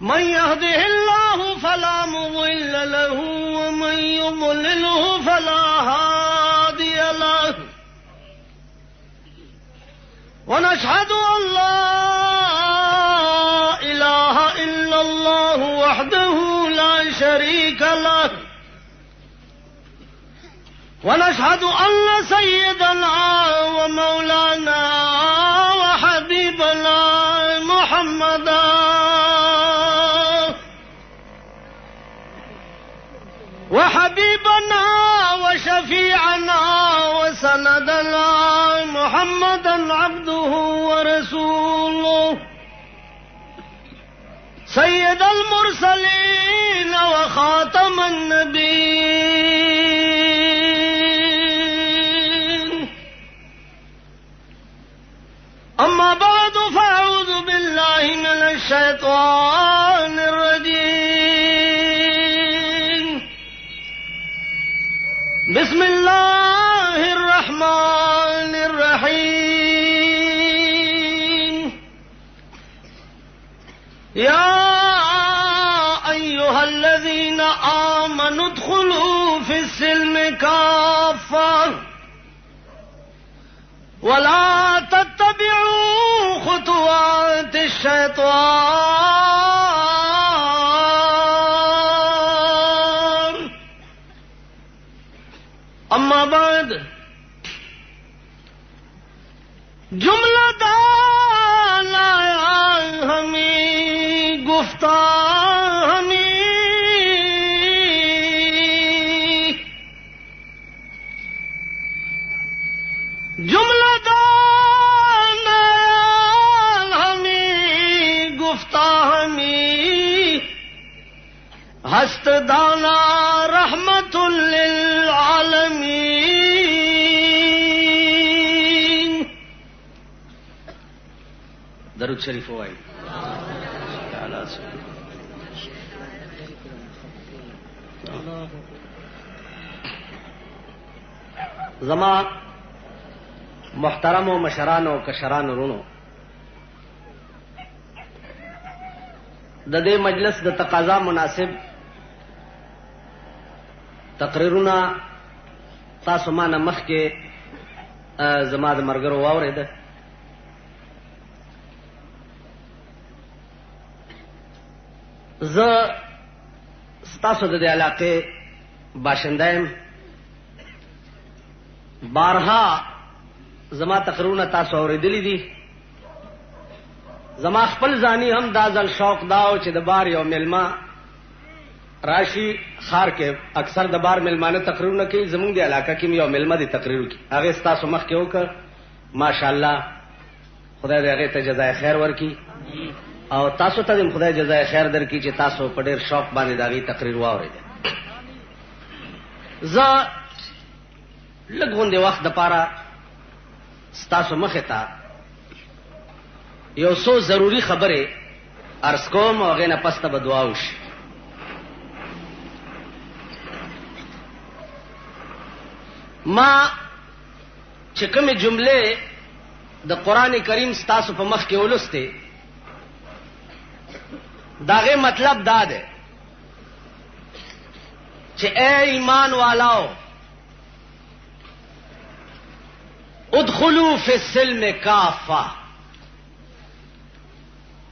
من يهده الله فلا مضل له ومن يضلله فلا هادي له ونشهد أن لا إله إلا الله وحده لا شريك له ونشهد أن سيدنا ومولانا وحبيبنا محمدا وحبيبنا وشفيعنا وسندنا محمدا عبده ورسوله سيد المرسلين وخاتم النبيين. أما بعد فأعوذ بالله من الشيطان الرجيم. بسم الله الرحمن الرحيم. يا أيها الذين آمنوا ادخلوا في السلم كافة ولا تتبعوا خطوات الشيطان. أما بعد جملہ دان آیا ہمیں گفتہ ہمیں جملہ دان آیا ہمیں گفتہ ہمیں ہست دانا رحمت للعالمین. درود شریف ہوئی زما محترم و مشران و کشران رونو د دې مجلس د تقاضا مناسب تقریرونه تاسو ما نه مخکې زما د مرګرو واورېده. زه ستاسو د دې علاقې باشنده یم. بارها زما تقریرونه تاسو اورېدلي دي. زما خپل ځاني هم دا ځل شوق دا و چې د بار یو میلمه راشي ښار کې. اکثر د بار میلمانه تقریرونه کوي. زمونږ د علاقه کې یو میلمه دی تقریر وکړي. هغې ستاسو مخکې وکړ. ماشاءالله خدای دې هغې ته جزای خیر ورکړي او تاسو ته دې خدای جزای خیر درکړي چې تاسو په ډېر شوق باندې د هغې تقریر واورېده. زه لږ غوندې وخت دپاره ستاسو مخې ته یو څو ضروري خبرې عرض کوم او هغې نه پس ته به دعا وشي. ما چې کومې جملې د قرآن کریم ستاسو په مخ کې ولوستې د هغې مطلب دا دی چې اے ایمان والاو ادخلوا فی السلم کافہ،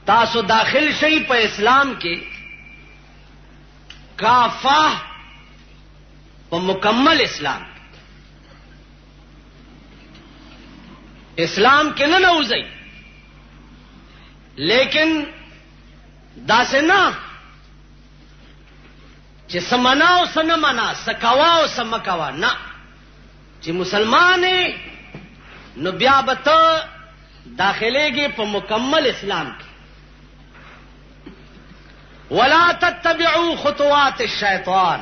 تاسو داخل شئی په اسلام کې کافہ په مکمل اسلام اسلام کې نه نوځئ، لیکن داسې نه چې څه منا او څه نه منا، څه کوه او څه مه کوه، نه، چې مسلمان یې نو بیا به ته داخلېږي په مکمل اسلام کې. ولا تتبعوا خطوات الشیطان،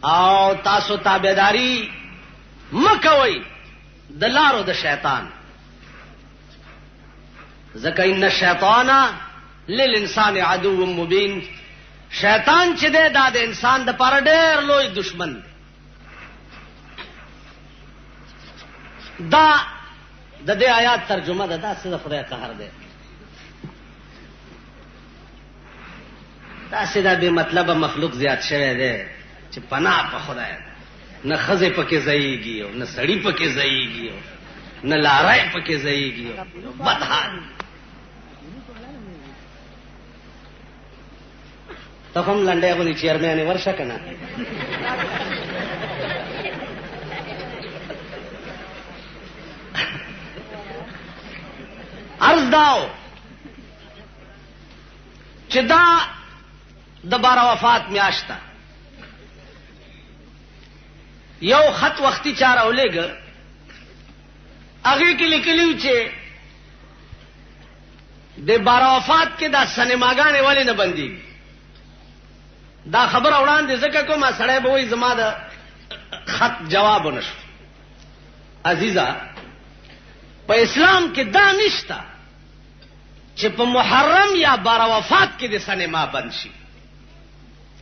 او تاسو تابعداري مه کوئ د لارو د شیطان. ځکه ان الشیطان للانسان عدو مبین، شیطان چې دی دا د انسان د پاره ډېر لوی دشمن دی. دا د دې آیات ترجمه ده. دا څه د خدای قهر دی. داسې دا بې مطلبه مخلوق زیات شوی دی چې پناه په خدای نه ښځې پکې ځایږي او نه سړي پکې ځایږي او نه لاری پکې ځایږي بد حال. ته هم لنډی غوندې چیرمنې ورشه که نه؟ عرض داو چې دا د باره وفات میاشته یو خط وختي چا راولېږه، هغې کې لیکلي چې د باره وفات کې دا سینماګانې ولې نه بندېږي. دا خبره وړاندې ځکه کومه سړی به وایي زما د خط جواب ونه شو. عزیزه په اسلام کې دا نشته چې په محرم یا باره وفات کې د سینما بند شي.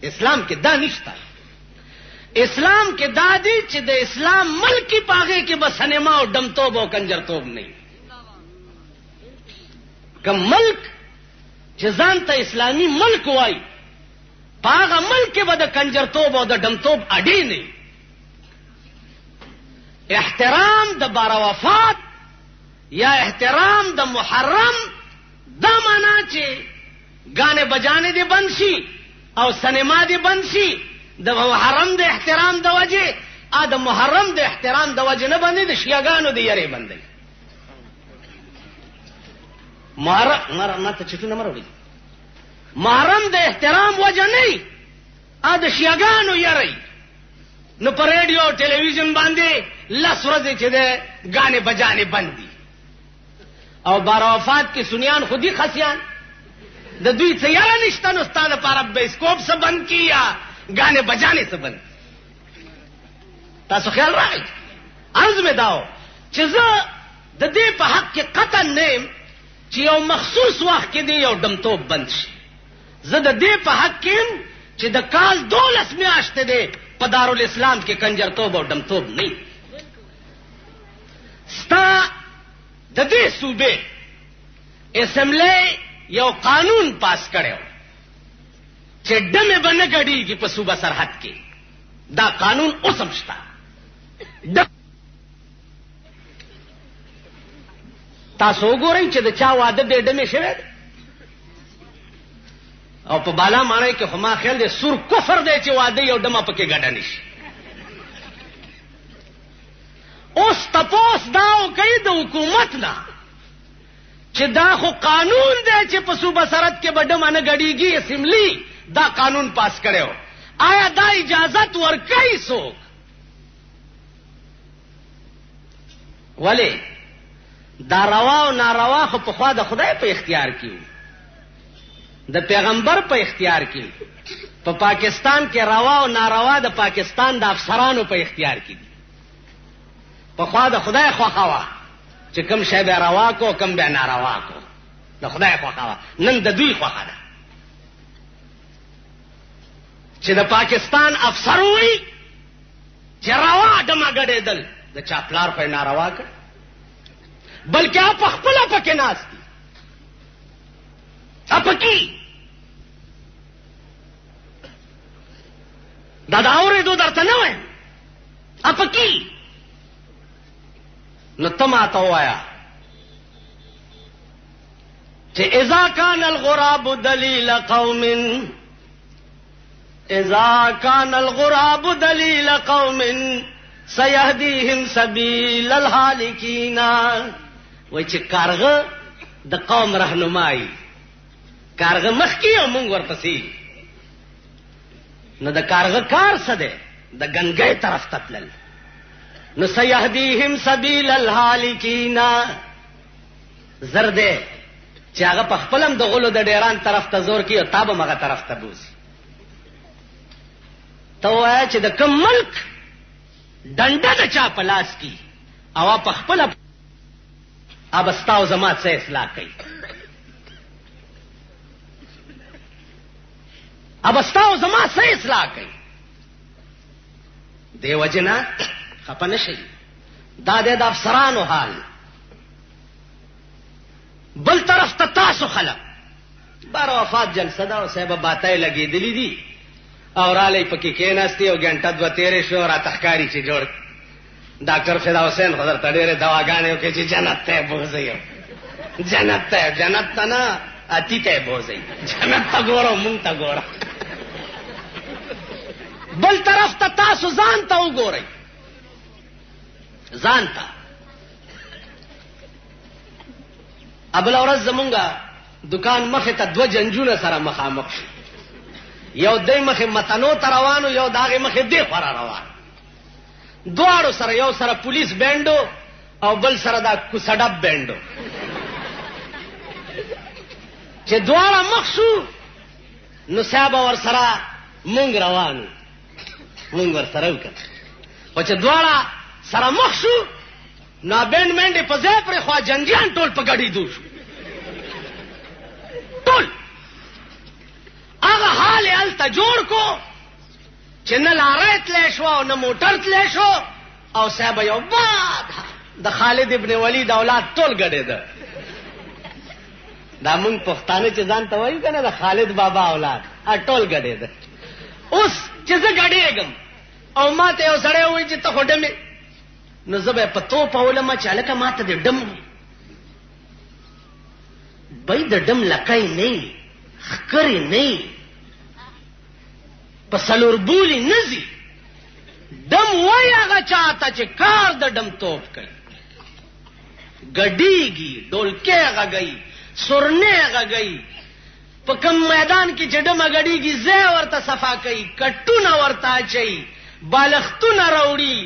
اسلام کې دا نشته. اسلام کې دا دی چې د اسلام ملکی پاغه کې بس سینما او دمتوب او کنجرتوب نه. کوم ملک چې ځان ته اسلامي ملک وای پاغه ملک به د کنجرتوب او د دمتوب اډې نه. احترام د باره وفات یا احترام د محرم دا معنا چې غانه بجانه دي بند شي او سینما دي بند شي. د محرم د احترام د وجه د محرم د احترام د وجه نه باندې د شیعاګانو د یری باندې محرم ماته چټونه مروړي. محرم د احترام وجه نه د شیعاګانو یری. نو پر ریډیو ټلویزیون باندې لس ورځې چې د غانه بجانه بند دي او باره وفات کې سنیان خودي خسیان د دوی څه یاره نشته. نو ستا لپاره بایسکوپ څه بند کی یا گانے بجانے سے بند. تاسو خیال راغی. عرض میں داو چې زه د دې په حق کې قطعا نیم چې یو مخصوص وخت کې دی یو دمتوب بند شي. زه د دې په حق کې چې د کال 12 میاشتې دی په دارالاسلام کې کنجرتوب او دمتوب نه. ستا د دې صوبې اسمبلی یو قانون پاس کړو چې ډمې به نه ګډېږي په صوبه سرحد کې. دا قانون اوس هم شته. تاسو وګورئ چې د چا واده بې ډمې شوی دی او په بالا ماڼۍ کې خو ما خیال دی سور کفر دی چې واده یو ډمه پکې ګډه نه شي. اوس تپوس دا وکړئ د حکومت نه چې دا خو قانون دی چې په صوبه سرحد کې به ډمه نه ګډېږي. اسمبلی دا قانون پاس کړو. آیا دا اجازت ورکړي څوک؟ ولی دا روا او ناروا خو په خوا د خدای په اختیار کې د پیغمبر په اختیار کې. په پاکستان کې روا او ناروا د پاکستان د افسرانو په اختیار کې دي. په خوا د خدای خوښه وه چې کوم شی به روا کو کوم به ناروا کو. د خدای خوښه وه. نن د دوی خوښه ده چې د پاکستان افسر وي چې روا ډمه ګډېدل د چا پلار په ناروا کړ بلکې په خپله پکې ناست دي. اپکی دا د اورېدو درته نه وایم. اپکی نو ته ماته ووایه چې اذا کان الغراب دلیل قوم اذا کان الغراب دلیل قوم سیهدیهم سبیل الهالکین. وای چې کارغه د قوم رهنمایي. کارغه مخکې او مونږ ورپسې. نو د کارغه کار څه دی؟ د ګنګۍ طرف ته تلل. نو سیهدیهم سبیل الهالکین. زر دی چې هغه په خپلم د غلو د ډیران طرف ته زور کوي او تا به مغه طرف ته بوزي. ته وایه چې د کوم ملک ډنډه د چا په لاس کی او په خپله اب ستا او زما څه اصلاح کوي. اب ستا او زما څه اصلاح کوي. دې وجې نه خفه نه شئ. دا دی د افسرانو حال. بل طرف ته تاسو خلک بار وفات جلسه ده او صاحب باتای لګېدلی دي او رالی پکې کېناستې او ګنټه دوه تېرې شو راته ښکاري چې جوړ ډاکټر فدا حسین خو درته ډېرې دواګانې وکړې چې جنت ته یې بوځئ جنت ته نه اتی ته یې بوځئ جنت ته ګوره مونږ ته ګوره بل طرف ته تاسو ځان ته وګورئ ځان ته ابله ورځ زمونږه دکان مخې ته دوه جنجونه سره مخامخ شو یو دی مخې متنو ته روانو یو د هغې مخې دې خوا را روان دواړو سره یو سره پولیس بینډو او بل سره دا کوسډب بینډو چې دواړه مخ شو نو صاحب ورسره مونږ روانو مونږ ورسره وکړه خو چې دواړه سره مخ شو نو بینډ منډې په ځای پرې خوا جنګیان ټول په ګډېدو شو ټول هغه حال یې هلته جوړ کو چې نه لاره تلی شو او نه موټر تلی شو او صاحب یو باد د خالد ابن ولید اولاد ټول ګډېده دا مونږ پښتانه چې ځان ته وایو که نه د خالد بابا اولاد ټول ګډېده اوس چې زه ګډېږم او ما ته یو سړی ووایي چې ته خو ډمې نو زه به یې په توپ اولمه چې هلکه ما ته د ډم بی د ډم لکۍ نه وي ښکرې نه وي په څلور بولي نه ځي ډم وایي هغه چاته چې کار د ډم توپ کوي ګډېږي ډولکې غږوي سورنې غږوي په کوم میدان کې چې ډمه ګډېږي ځای ورته صفا کوي کټونه ورته اچوي بالښتونه راوړي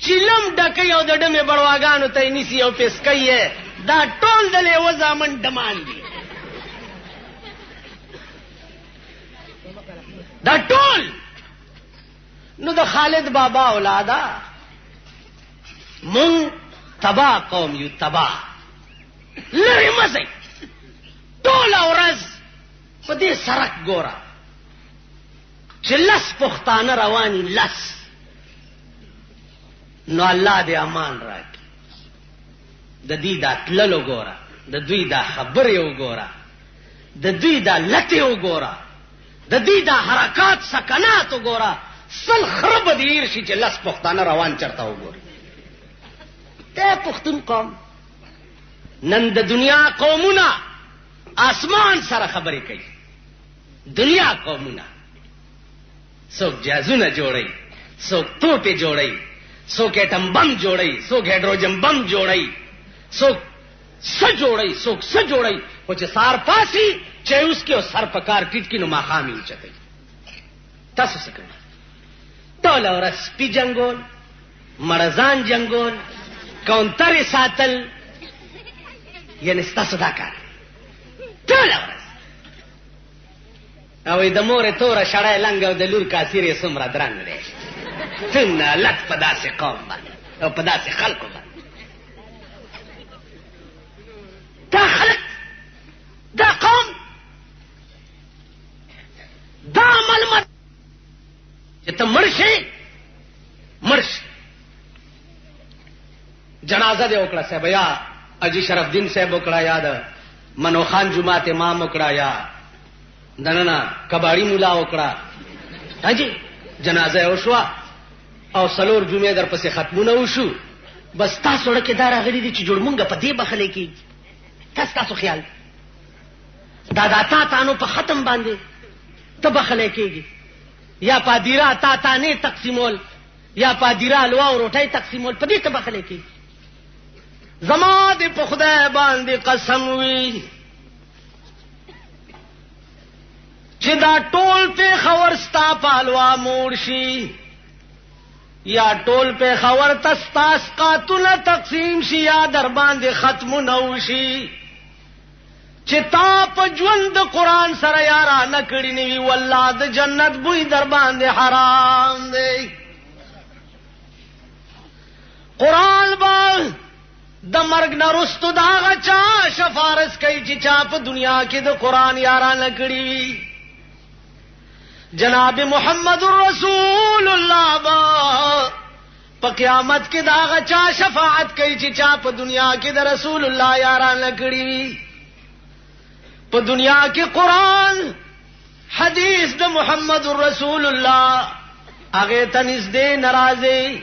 چیلم ډکوي او د ډمې بړواګانو ته یې نیسي او پیسکوي یې دا ټول د لیوه زامن ډمان دي دا ټول نو د خالد بابا اولادا مونږ تبا قوم یو تبا لرې مزئ ټوله ورځ په دې سړک ګوره چې لس پښتانه رواني لس نو الله دې امان راکړي د دوی دا تللو ګوره د دوی دا خبرې وګوره د دوی دا لټې وګوره د دوی دا حرکات سکنات وګوره سل خره به دې ایر شي چې لس پښتانه روان چرته وګوري دی پښتون قوم نن د دنیا قومونه آسمان سره خبرې کوي دنیا قومونه څوک جازونه جوړوي څوک توپې جوړوي څوک ایټم بم جوړوي څوک هایډروجن بم جوړوي څوک څه جوړوي څوک څه جوړوي خو چې سار پاسي چې اوس کې سر په کار ټیټ کړي نو ماښام یې اوچتوي تاسو څه کوئ ټوله ورځ سپي جنګول مړزان جنګول کونترې ساتل یعنې ستاسو دا کار ټوله ورځ او د مورې توره شړی لنګ او د لور کاسیر یې څومره درنګ دی څنګه لټ په داسې قوم باندې او په داسې خلکو باندې دا خلک دا قوم دا عمل مت چې ته مړ شې جنازه دې وکړه صاحب یا اجي شرف الدین صاحب وکړه یا د منو خان جماعت امام وکړه یا دننه کباړي مولا وکړه حاجی جنازه وشوه او سلور جمعې در پسې ختمونه وشو بس تاسو ړکې دا راغلي دي چې جوړ مونږه په دې بخلی کېږي تاسو خیال دا تا تانو په ختم باندې ته بخلی کېږي یا پادیرا تا تانې تقسیمول یا پادیرا الوا او روټۍ تقسیمول په دې ته بخلی کېږي زما دې په خدای باندې قسم وي چې دا ټول پېښور ستا په الوا موړ شي یا ټول پېښور ته ستا اسقاتونه تقسیم شي یا در باندې ختمونه وشي چې تا په ژوند د قرآن سره یارانه کړي نه وي والله د جنت بوی در باندې حرام دی قرآن به د مرګ نه رستو د هغه چا شفارس کوي چې چا په دنیا کې د قرآن یارانه کړي وي جناب محمد رسول الله با په قیامت کې د هغه چا شفاعت کوي چې چا په دنیا کې د رسول الله یارانه کړي وي په دنیا کې قرآن حدیث د محمد رسول الله هغه ته نږدې ناراضي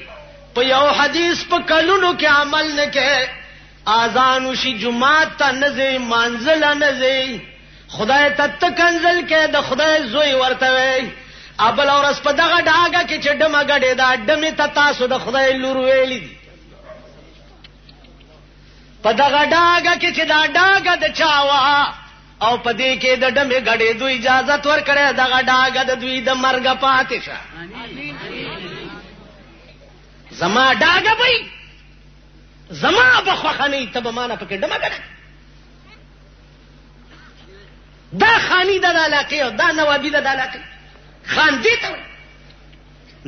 په یو حدیث په کلونو کې عمل نه کې اذان وشي جمعه ته نه ځي منزل نه ځي خدای ته تکنزل کې د خدای زوی ورته وي ابل اورس په دغه ډاګه کې چې ډمه غړې دا ډمه ته تاسو د خدای لور ویلې دي په دغه ډاګه کې چې دا ډاګه د چاوا او په دې کې د ډمه غړې دوی اجازه ورکړه دغه ډاګه د دوی د مرګ پاتې شه زما ډاګه وي زما بخخنی ته به معنا پکې ډمه غړې دا خانی د علاقې او دا نوابی د علاقې خان دې ته وي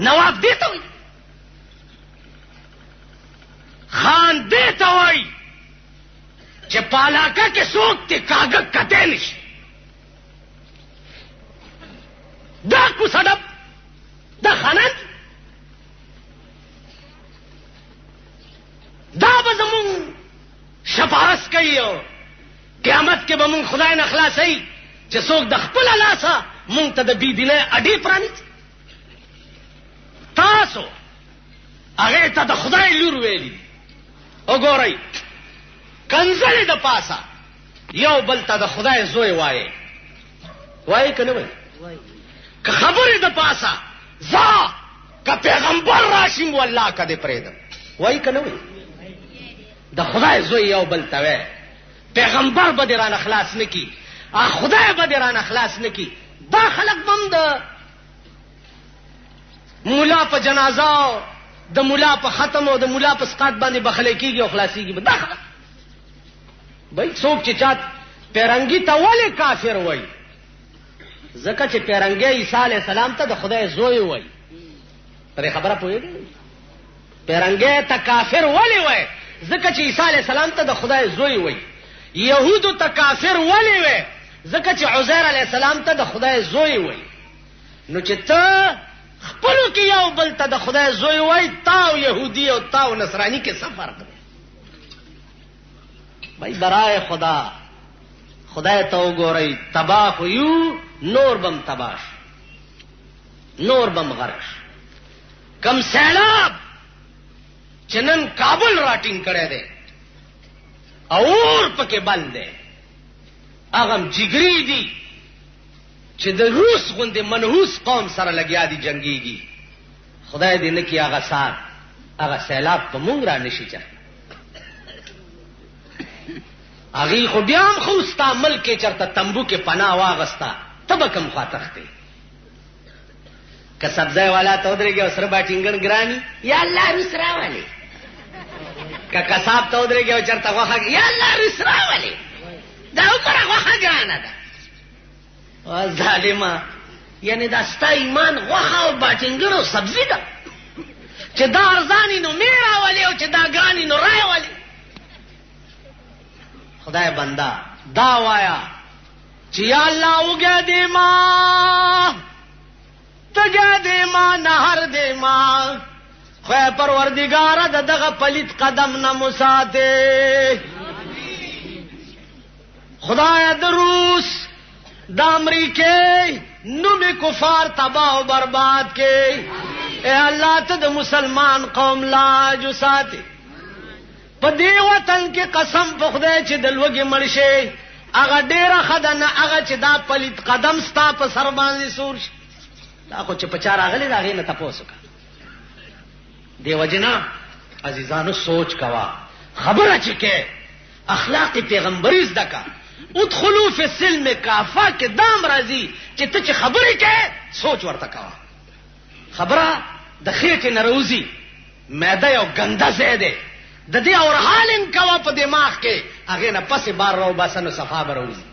نواب دې ته وي خان دې ته وي چې پالاکه کې څوک ته کاغذ کته نشي دا کو سړب دا خانان دا به زمون شفارس کوي قیامت کې به مون خدای نه خلاصي چې څوک د خپل لاسه مونږ ته د بيدینه اډې پرانی تاسو هغه ته د خدای لور ویلي وګورئ کنځلې د پاسه یو بل ته د خدای زوی وایي کنه وایي که خبرې د پاسه زا که پیغمبر راشم والله کده پرېدم وایي کنه وایي د خدای زوی یو بل ته وایي پیغمبر به درانه خلاص نکي خدای به درانه خلاص نکي دا خلق بم د مولا په جنازه د مولا په ختم او د مولا په سقاط باندې بخلې کیږي او خلاصيږي دا خلق بای څوک چې چات پیرنګي ته ولې کافر وای ځکه چې پیرنګي عیسی علی السلام ته د خدای زوی وای پرې خبره پوهیږي پیرنګي ته کافر ولې وای ځکه چې عیسی علی السلام ته د خدای زوی وای يهودو ته کافر ولې وای ځکه چې عزیر علی السلام ته د خدای زوی وای نو چې ته خپلو کې یو بل ته د خدای زوی وای تاو يهودي او تاو نصراني کې څه فرق دی بھائی برائے خدا خدای ته وګورئ تباہ یو نور بم تباش نور بم غرش کم سیلاب چنن کابل راټینګ کړي دي اور پکې بند دي اغم جګری دي چې د روس غوندې منحوس قوم سره لګیا دي جنگيږي خدای دې نکي هغه سات هغه سیلاب په مونږ را نشي چا هغه خو بیا هم خو استعمال کې چرته تنبو کې پناه واغستا تبکم خاطخته که سبزی والا ته ودرېږي او سره باټینګن ګرانی یا الله رسرا والی که کساب ته ودرېږي او چرته غوخه یا الله رسرا والی دا عمره غوخه ګرانه ده او ظالما یعنی دا ستا ایمان غوخه او باټینګن او سبزی ده چې دا ارزانی نو میرا والی او چې دا ګرانی نو رای والی خدای بندا دا وایا چې یا الله وګه دې ما تګه دې ما نهر دې ما خو پروردگار دغه پلیت قدم نه مساته خدای د روس د امریکای نو می کفار تباہ و برباد کې اے الله ته د مسلمان قوم لاج ساتي په دې وطن کې قسم په خدای چې د لوګي مرشه هغه ډیره خدانه هغه چې دا پلیت قدم ستا په سر باندې سور شي دا خو چې په چار اغلی دا غي نه تاسو کا دیو جنا عزیزانو سوچ کوا خبره چې کې اخلاق پیغمبري زدکا ادخلوا فی السلم کافه کې دام راځي چې ته چې خبره کې سوچ ورته کوا خبره د خېټه نروزی معده یو ګنده زیاده د دې اور حالن کوا په دماغ کې هغه نه پسې بار راو باسنو صفا بروزي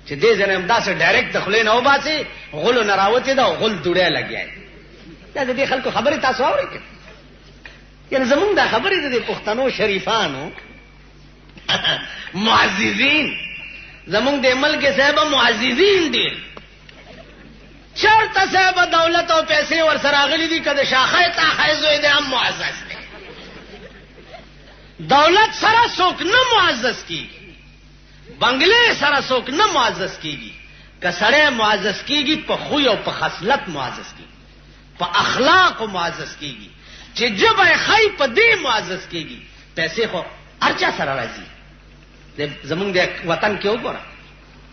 چې دې ځنه امداسه ډایرکټ دخلین او باسي غلو نراوته دا غل دوړې لګیای دا دې خلکو خبره تاسو اورئ یعنی زمونږ دا خبره دې پښتنو شریفانو معززین زمونږ د ملک صاحب معززین دي چرته صاحب دولت او پیسې ور سره غلي دي کده شاخه تا خایزو دې هم معزز دي دولت سره څوک نه معزز کی بنگلې سره څوک نه معزز کیږي. که سړی معزز کیږي په خوی او په خصلت معزز کیږي، په اخلاق معزز کیږي. چې جبه خی په دې معزز کیږي. پیسې خو هرچا سره راځي. زمونږ د وطن کې وګوره،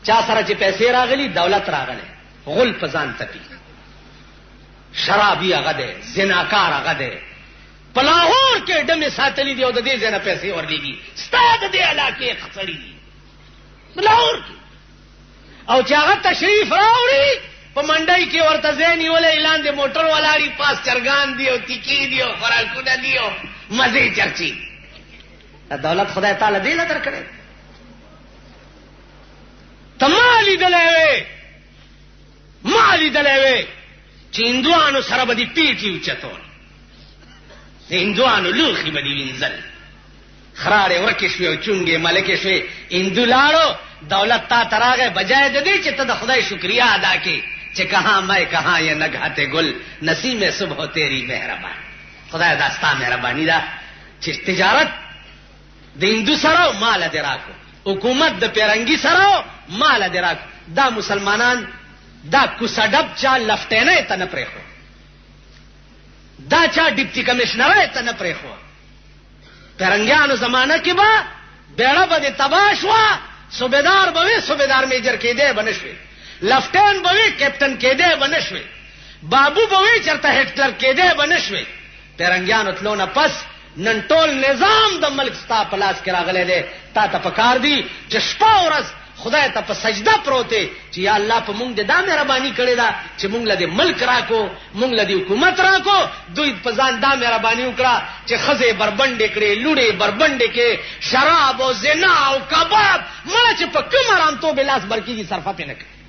چا سره چې پیسې راغلي دولت راغلی، غل په ځان تپي، شرابي هغه دی، زناکار هغه دی، په لاهور کې ډمې ساتلي دي او د دې ځای نه پیسې ورلېږي. ستا د دې علاقې خسړي دي په لاهور کې. او چې هغه تشریف راوړي په منډۍ کې ورته ځای نیولی، لاندې موټر ولاړي، پاس چرګان دي او تیکې دي او خوراکونه دي او مزې چرچي. دا دولت خدای تعالی دې له درکړی. ته ما لیدلی وې چې هندوانو سره به دې پیټي اوچتول، د هندوانو لوښي به دې وینځل، خراړې ورکې شوې او چونګې ملکې شوې. هندو لاړو، دولت تا ته راغی، بجای د دې چې ته د خدای شکریہ ادا کړې چې کہاں میں کہاں یہ نگہتے گل نسیم صبح تیری مہربان. خدای دا ستا مهرباني ده چې تجارت د هندو سره مال دې راکو، حکومت د پیرنګي سره مال دې راکو. دا مسلمانان دا کوسډب چا لفټینه ته نه پرېخو، دا چا ډیپټي کمشنر ته نه پرېخو. پیرنګیانو زمانہ کې به بیړه به دې تباه شوه، صوبیدار به وي، صوبیدار میجر کېدی به نه شوې، لفټین به وي، کیپټن کېدی به نه شوې، بابو به وي، چېرته هټلر کېدی به نه شوې. پیرنګیانو تلو نه پس نن ټول نظام د ملک ستا په لاس کې راغلی دی. تا ته پکار دی چې شپه ورځ خدای ته په سجده پروتې چې یا الله په مونږ دې دا مهرباني کړې ده چې مونږ له دې ملک راکو، مونږ له دې حکومت راکو. دوی په ځان دا مهرباني وکړه چې ښځې بربنډې کړې، لوڼې بربنډې کړې، شراب او زنا او کباب مړه چې په کوم ارامتوب لاس برکېږي صرفه پې نه کړي.